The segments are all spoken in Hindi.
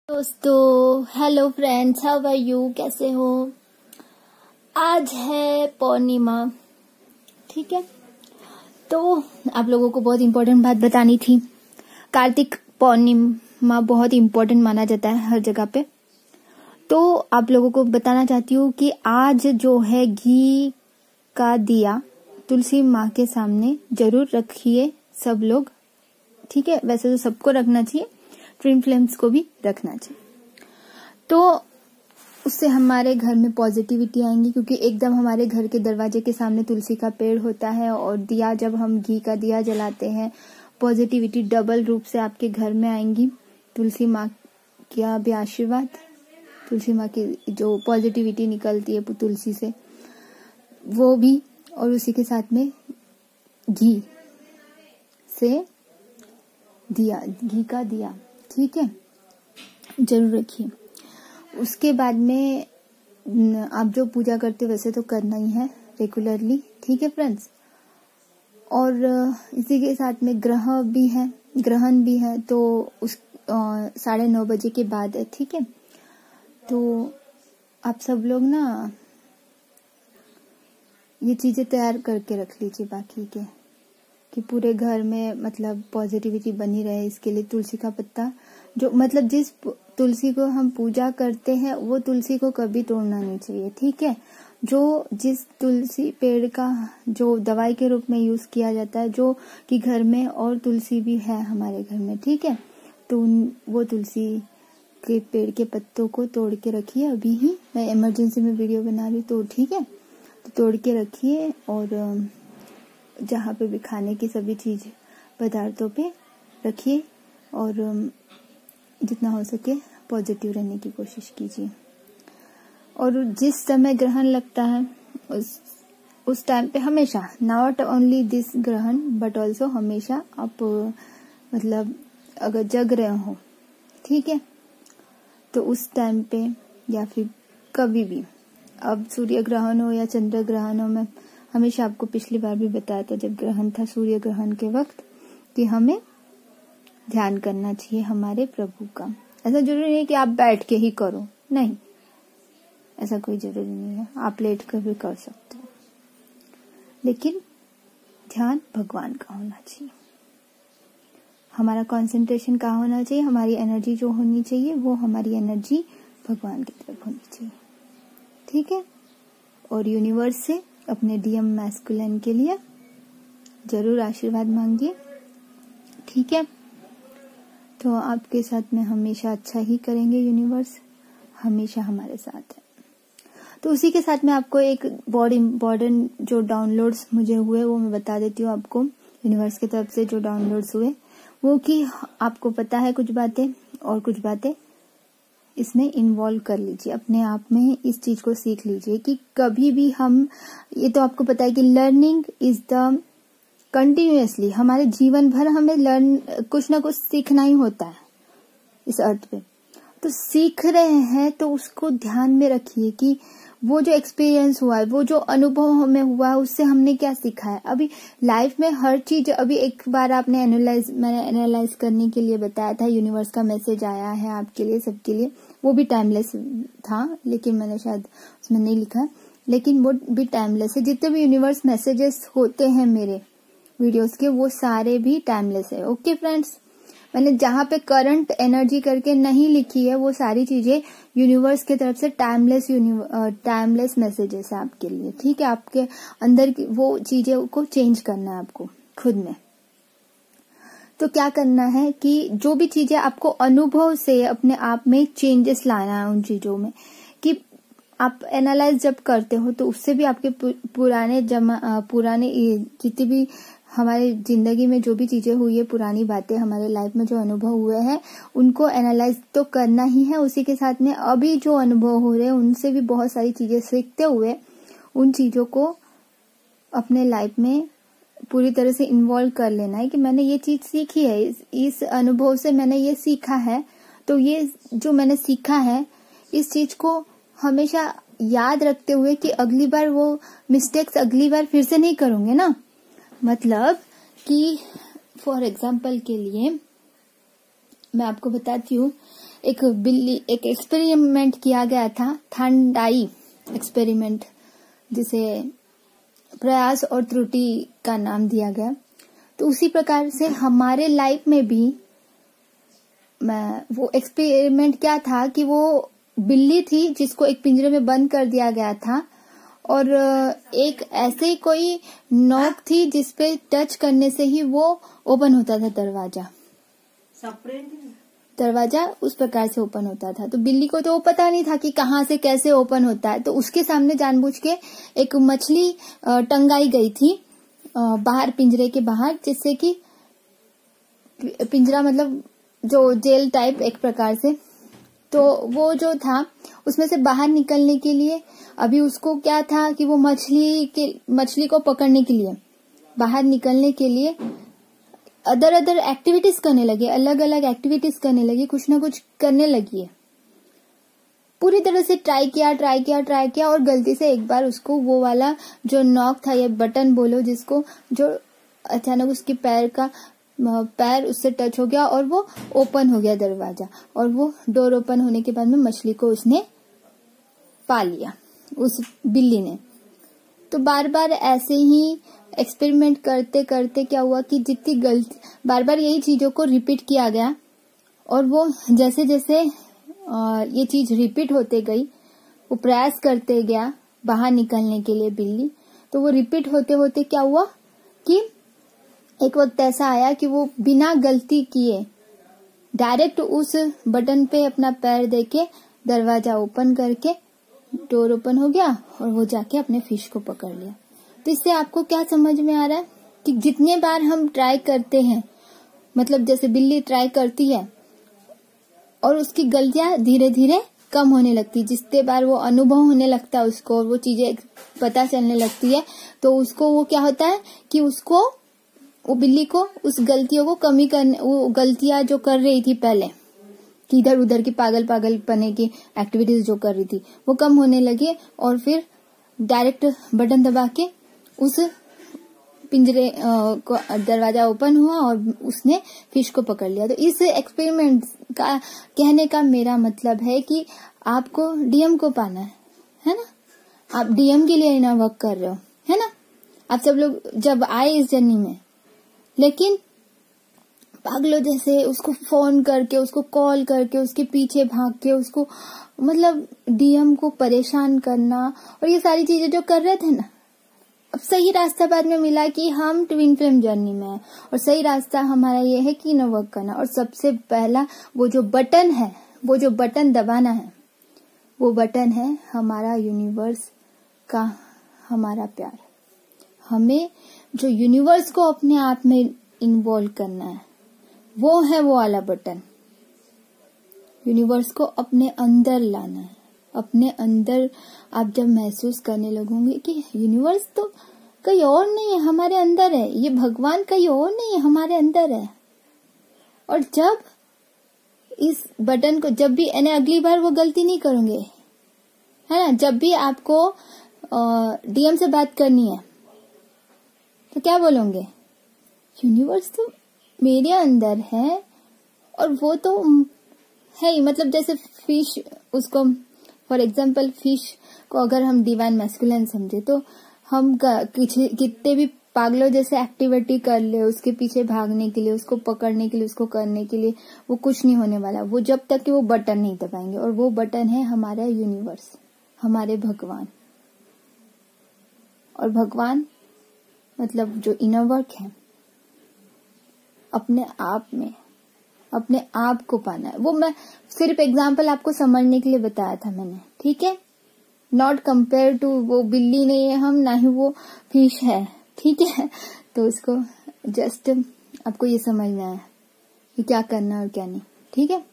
दोस्तों, hello friends, how are you? कैसे हो? आज है पूर्णिमा, ठीक है। तो आप लोगों को बहुत इम्पोर्टेंट बात बतानी थी। कार्तिक पूर्णिमा बहुत इम्पोर्टेंट माना जाता है हर जगह पे। तो आप लोगों को बताना चाहती हूँ कि आज जो है घी का दिया तुलसी माँ के सामने जरूर रखिए सब लोग, ठीक है। वैसे तो सबको रखना चाहिए, ट्विन फ्लेम्स को भी रखना चाहिए। तो उससे हमारे घर में पॉजिटिविटी आएंगी, क्योंकि एकदम हमारे घर के दरवाजे के सामने तुलसी का पेड़ होता है और दिया, जब हम घी का दिया जलाते हैं, पॉजिटिविटी डबल रूप से आपके घर में आएंगी। तुलसी माँ का भी आशीर्वाद, तुलसी माँ की जो पॉजिटिविटी निकलती है तुलसी से, वो भी, और उसी के साथ में घी से दिया, घी का दिया, ठीक है, जरूर रखिए। उसके बाद में आप जो पूजा करते हो वैसे तो करना ही है रेगुलरली, ठीक है फ्रेंड्स। और इसी के साथ में ग्रहण भी है, तो उस 9:30 बजे के बाद है, ठीक है। तो आप सब लोग ना ये चीजें तैयार करके रख लीजिए बाकी के, कि पूरे घर में मतलब पॉजिटिविटी बनी रहे। इसके लिए तुलसी का पत्ता, जो मतलब जिस तुलसी को हम पूजा करते हैं वो तुलसी को कभी तोड़ना नहीं चाहिए, ठीक है। जो जिस तुलसी पेड़ का जो दवाई के रूप में यूज किया जाता है, जो कि घर में और तुलसी भी है हमारे घर में, ठीक है। तो वो तुलसी के पेड़ के पत्तों को तोड़ के रखिए। अभी ही मैं इमरजेंसी में वीडियो बना रही, तो ठीक है, तो तोड़ के रखिए। और जहाँ पे भी खाने की सभी चीज पदार्थों पे रखिए, और जितना हो सके पॉजिटिव रहने की कोशिश कीजिए। और जिस समय ग्रहण लगता है उस टाइम पे हमेशा, नॉट ओनली दिस ग्रहण बट ऑल्सो, हमेशा आप मतलब अगर जग रहे हो, ठीक है, तो उस टाइम पे या फिर कभी भी, अब सूर्य ग्रहण हो या चंद्र ग्रहण हो, मैं हमेशा आपको पिछली बार भी बताया था जब ग्रहण था, सूर्य ग्रहण के वक्त, कि हमें ध्यान करना चाहिए हमारे प्रभु का। ऐसा जरूरी नहीं कि आप बैठ के ही करो, नहीं, ऐसा कोई जरूरी नहीं है, आप लेट कर भी कर सकते हो, लेकिन ध्यान भगवान का होना चाहिए। हमारा कंसंट्रेशन कहाँ होना चाहिए? हमारी एनर्जी जो होनी चाहिए वो हमारी एनर्जी भगवान की तरफ होनी चाहिए, ठीक है। और यूनिवर्स से अपने डीएम मैस्कुलिन के लिए जरूर आशीर्वाद मांगिए, ठीक है। तो आपके साथ में हमेशा अच्छा ही करेंगे, यूनिवर्स हमेशा हमारे साथ है। तो उसी के साथ में आपको एक बहुत इम्पोर्टेंट जो डाउनलोड्स मुझे हुए वो मैं बता देती हूँ आपको। यूनिवर्स की तरफ से जो डाउनलोड्स हुए वो, कि आपको पता है कुछ बातें, और कुछ बातें इसमें इन्वॉल्व कर लीजिए अपने आप में। इस चीज को सीख लीजिए कि कभी भी हम, ये तो आपको पता है कि लर्निंग इज द कंटिन्यूअसली, हमारे जीवन भर हमें कुछ ना कुछ सीखना ही होता है इस अर्थ पे। तो सीख रहे हैं तो उसको ध्यान में रखिए कि वो जो एक्सपीरियंस हुआ है, वो जो अनुभव हमें हुआ है, उससे हमने क्या सीखा है। अभी लाइफ में हर चीज, अभी एक बार आपने मैंने एनालाइज करने के लिए बताया था, यूनिवर्स का मैसेज आया है आपके लिए, सबके लिए, वो भी टाइमलेस था, लेकिन मैंने शायद उसमें नहीं लिखा, लेकिन वो भी टाइमलेस है। जितने भी यूनिवर्स मैसेजेस होते हैं मेरे वीडियोस के, वो सारे भी टाइमलेस है, ओके फ्रेंड्स। मैंने जहाँ पे करंट एनर्जी करके नहीं लिखी है, वो सारी चीजें यूनिवर्स की तरफ से टाइमलेस मैसेजेस है आपके लिए, ठीक है। आपके अंदर की वो चीजें को चेंज करना है आपको खुद में। तो क्या करना है कि जो भी चीजें आपको अनुभव से अपने आप में चेंजेस लाना है उन चीजों में, कि आप एनालाइज जब करते हो तो उससे भी आपके पुराने जितनी भी हमारे जिंदगी में जो भी चीजें हुई है, पुरानी बातें, हमारे लाइफ में जो अनुभव हुए हैं, उनको एनालाइज तो करना ही है। उसी के साथ में अभी जो अनुभव हो रहे हैं उनसे भी बहुत सारी चीजें सीखते हुए उन चीजों को अपने लाइफ में पूरी तरह से इन्वॉल्व कर लेना है, कि मैंने ये चीज सीखी है, इस अनुभव से मैंने ये सीखा है, तो ये जो मैंने सीखा है इस चीज को हमेशा याद रखते हुए कि अगली बार वो मिस्टेक्स अगली बार फिर से नहीं करूंगे ना। मतलब कि फॉर एग्जाम्पल के लिए मैं आपको बताती हूँ, एक एक्सपेरिमेंट किया गया था, थांडाई एक्सपेरिमेंट, जिसे प्रयास और त्रुटि का नाम दिया गया। तो उसी प्रकार से हमारे लाइफ में भी वो एक्सपेरिमेंट क्या था कि वो बिल्ली थी जिसको एक पिंजरे में बंद कर दिया गया था, और एक ऐसे कोई नॉक थी जिसपे टच करने से ही वो ओपन होता था दरवाजा उस प्रकार से ओपन होता था। तो बिल्ली को तो वो पता नहीं था कि कहाँ से कैसे ओपन होता है, तो उसके सामने जानबूझ के एक मछली टंगाई गई थी बाहर, पिंजरे के बाहर, जिससे कि पिंजरा मतलब जो जेल टाइप एक प्रकार से। तो वो जो था उसमें से बाहर निकलने के लिए अभी उसको क्या था कि वो मछली को पकड़ने के लिए, बाहर निकलने के लिए अदर एक्टिविटीज करने लगे, अलग अलग एक्टिविटीज करने लगी, कुछ ना कुछ करने लगी है। पूरी तरह से ट्राई किया और गलती से एक बार उसको वो वाला जो नॉक था या बटन बोलो जिसको, जो अचानक उसके पैर उससे टच हो गया और वो ओपन हो गया दरवाजा, और वो डोर ओपन होने के बाद में मछली को उसने पा लिया, उस बिल्ली ने। तो बार बार ऐसे ही एक्सपेरिमेंट करते करते क्या हुआ कि जितनी गलती, बार बार यही चीजों को रिपीट किया गया, और वो जैसे जैसे ये चीज रिपीट होते गई, वो प्रयास करते गया बाहर निकलने के लिए बिल्ली। तो वो रिपीट होते होते क्या हुआ कि एक वक्त ऐसा आया कि वो बिना गलती किए डायरेक्ट उस बटन पे अपना पैर देके दरवाजा ओपन करके डोर ओपन हो गया, और वो जाके अपने फिश को पकड़ लिया। तो इससे आपको क्या समझ में आ रहा है कि जितने बार हम ट्राई करते हैं, मतलब जैसे बिल्ली ट्राई करती है और उसकी गलतियां धीरे धीरे कम होने लगती, जितने बार वो अनुभव होने लगता है उसको और वो चीजें पता चलने लगती है, तो उसको वो क्या होता है कि उसको, वो बिल्ली को उस गलतियों को कमी करने, वो गलतियां जो कर रही थी पहले कि इधर उधर की पागल पने की एक्टिविटीज जो कर रही थी वो कम होने लगी, और फिर डायरेक्ट बटन दबा के उस पिंजरे को दरवाजा ओपन हुआ और उसने फिश को पकड़ लिया। तो इस एक्सपेरिमेंट का कहने का मेरा मतलब है कि आपको डीएम को पाना है ना, आप डीएम के लिए ना वर्क कर रहे हो, है ना। आप सब लोग जब आए इस जर्नी में, लेकिन पागलों जैसे उसको फोन करके, उसको कॉल करके, उसके पीछे भाग के, उसको मतलब डीएम को परेशान करना और ये सारी चीजें जो कर रहे थे ना, अब सही रास्ता बाद में मिला कि हम ट्विन फ्लेम जर्नी में हैं, और सही रास्ता हमारा ये है कि न वर्क करना। और सबसे पहला वो जो बटन है, वो जो बटन दबाना है, वो बटन है हमारा यूनिवर्स का हमारा प्यार। हमें जो यूनिवर्स को अपने आप में इन्वॉल्व करना है, वो है वो वाला बटन। यूनिवर्स को अपने अंदर लाना है, अपने अंदर आप जब महसूस करने लगोगे कि यूनिवर्स तो कहीं और नहीं है, हमारे अंदर है, ये भगवान कहीं और नहीं है, हमारे अंदर है। और जब इस बटन को, जब भी अगली बार वो गलती नहीं करोगे, है ना, जब भी आपको डीएम से बात करनी है तो क्या बोलोगे, यूनिवर्स तो मेरे अंदर है और वो तो है ही। मतलब जैसे फिश, उसको फॉर एग्जाम्पल फिश को अगर हम डिवाइन मैस्कुलिन समझे, तो हम कितने भी पागलों जैसे एक्टिविटी कर ले उसके पीछे भागने के लिए, उसको पकड़ने के लिए, उसको करने के लिए, वो कुछ नहीं होने वाला, वो जब तक कि वो बटन नहीं दबाएंगे। और वो बटन है हमारा यूनिवर्स, हमारे भगवान। और भगवान मतलब जो इनर वर्क है, अपने आप में अपने आप को पाना है। वो मैं सिर्फ एग्जाम्पल आपको समझने के लिए बताया था मैंने, ठीक है। नॉट कंपेयर टू वो बिल्ली नहीं है हम, ना ही वो फिश है, ठीक है। तो उसको जस्ट आपको ये समझना है कि क्या करना और क्या नहीं, ठीक है।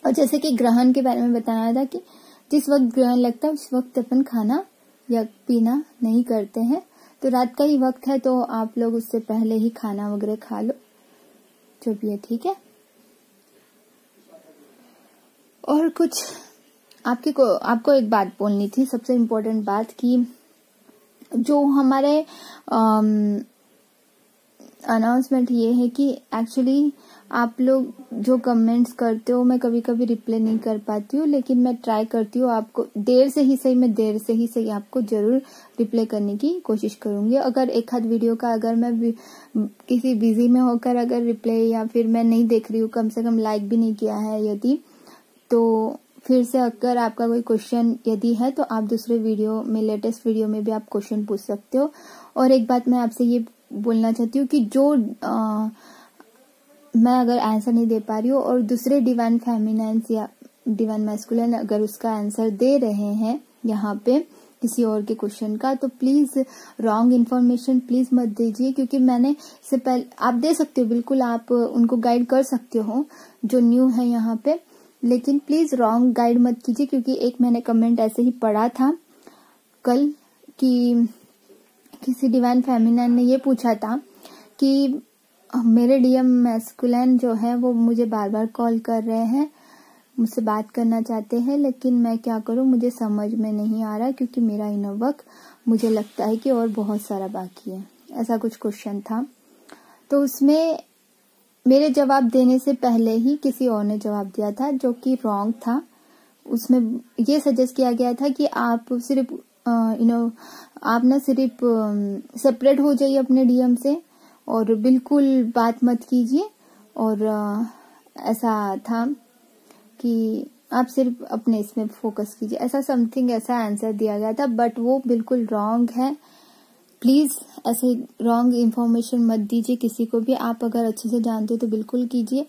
और जैसे कि ग्रहण के बारे में बताया था कि जिस वक्त ग्रहण लगता है उस वक्त अपन खाना या पीना नहीं करते हैं, तो रात का ही वक्त है, तो आप लोग उससे पहले ही खाना वगैरह खा लो जो भी है, ठीक है। और कुछ आपको एक बात बोलनी थी, सबसे इम्पोर्टेंट बात, कि जो हमारे अनाउंसमेंट ये है कि एक्चुअली आप लोग जो कमेंट्स करते हो मैं कभी कभी रिप्लाई नहीं कर पाती हूँ, लेकिन मैं ट्राई करती हूँ आपको देर से ही सही आपको जरूर रिप्लाई करने की कोशिश करूंगी। अगर एक आध वीडियो का अगर मैं किसी बिजी में होकर अगर रिप्लाई या फिर मैं नहीं देख रही हूँ, कम से कम लाइक भी नहीं किया है यदि, तो फिर से अगर आपका कोई क्वेश्चन यदि है तो आप दूसरे वीडियो में, लेटेस्ट वीडियो में भी आप क्वेश्चन पूछ सकते हो। और एक बात मैं आपसे ये बोलना चाहती हूँ कि जो मैं अगर आंसर नहीं दे पा रही हूँ और दूसरे डिवाइन फेमिनाइन्स या डिवाइन मैस्कुलिन अगर उसका आंसर दे रहे हैं यहाँ पे किसी और के क्वेश्चन का, तो प्लीज रॉन्ग इन्फॉर्मेशन प्लीज मत दीजिए, क्योंकि मैंने इससे पहले आप दे सकते हो, बिल्कुल आप उनको गाइड कर सकते हो जो न्यू है यहाँ पे, लेकिन प्लीज रॉन्ग गाइड मत कीजिए। क्योंकि एक मैंने कमेंट ऐसे ही पढ़ा था कल कि किसी डिवाइन फेमिनाइन ने ये पूछा था कि मेरे डीएम मैस्कुलिन जो है वो मुझे बार बार कॉल कर रहे हैं, मुझसे बात करना चाहते हैं, लेकिन मैं क्या करूं, मुझे समझ में नहीं आ रहा क्योंकि मेरा इनर वर्क मुझे लगता है कि और बहुत सारा बाकी है। ऐसा कुछ क्वेश्चन था। तो उसमें मेरे जवाब देने से पहले ही किसी और ने जवाब दिया था जो कि रॉन्ग था। उसमें ये सजेस्ट किया गया था कि आप सिर्फ आप ना सिर्फ सेपरेट हो जाइए अपने डीएम से और बिल्कुल बात मत कीजिए। और ऐसा था कि आप सिर्फ अपने इसमें फोकस कीजिए, ऐसा समथिंग ऐसा आंसर दिया गया था, बट वो बिल्कुल रॉन्ग है। प्लीज ऐसे रॉन्ग इन्फॉर्मेशन मत दीजिए किसी को भी। आप अगर अच्छे से जानते हो तो बिल्कुल कीजिए।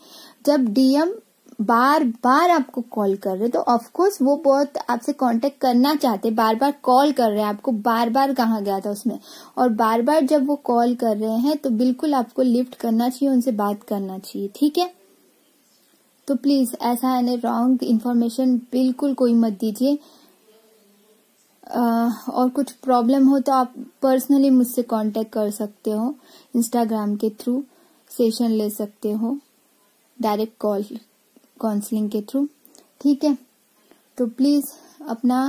जब डीएम बार बार आपको कॉल कर रहे तो ऑफ कोर्स वो बहुत आपसे कांटेक्ट करना चाहते, बार बार कॉल कर रहे हैं आपको, बार बार कहा गया था उसमें, और बार बार जब वो कॉल कर रहे हैं तो बिल्कुल आपको लिफ्ट करना चाहिए, उनसे बात करना चाहिए, ठीक है। तो प्लीज ऐसा रॉन्ग इन्फॉर्मेशन बिल्कुल कोई मत दीजिए। और कुछ प्रॉब्लम हो तो आप पर्सनली मुझसे कांटेक्ट कर सकते हो, इंस्टाग्राम के थ्रू सेशन ले सकते हो, डायरेक्ट कॉल काउंसलिंग के थ्रू, ठीक है। तो प्लीज अपना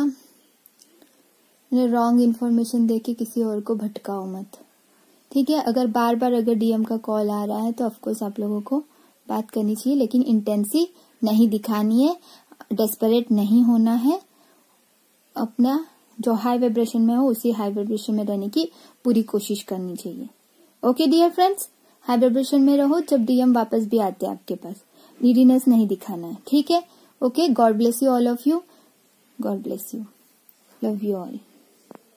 रॉन्ग इन्फॉर्मेशन देके किसी और को भटकाओ मत, ठीक है। अगर बार बार अगर डीएम का कॉल आ रहा है तो ऑफकोर्स आप लोगों को बात करनी चाहिए, लेकिन इंटेंसी नहीं दिखानी है, डेस्परेट नहीं होना है, अपना जो हाई वाइब्रेशन में हो उसी हाई वाइब्रेशन में रहने की पूरी कोशिश करनी चाहिए। Okay dear friends, high vibration में रहो जब डीएम वापस भी आते हैं आपके पास, नीडीनेस नहीं दिखाना है, ठीक है। Okay, God bless you all of you, God bless you, love you all.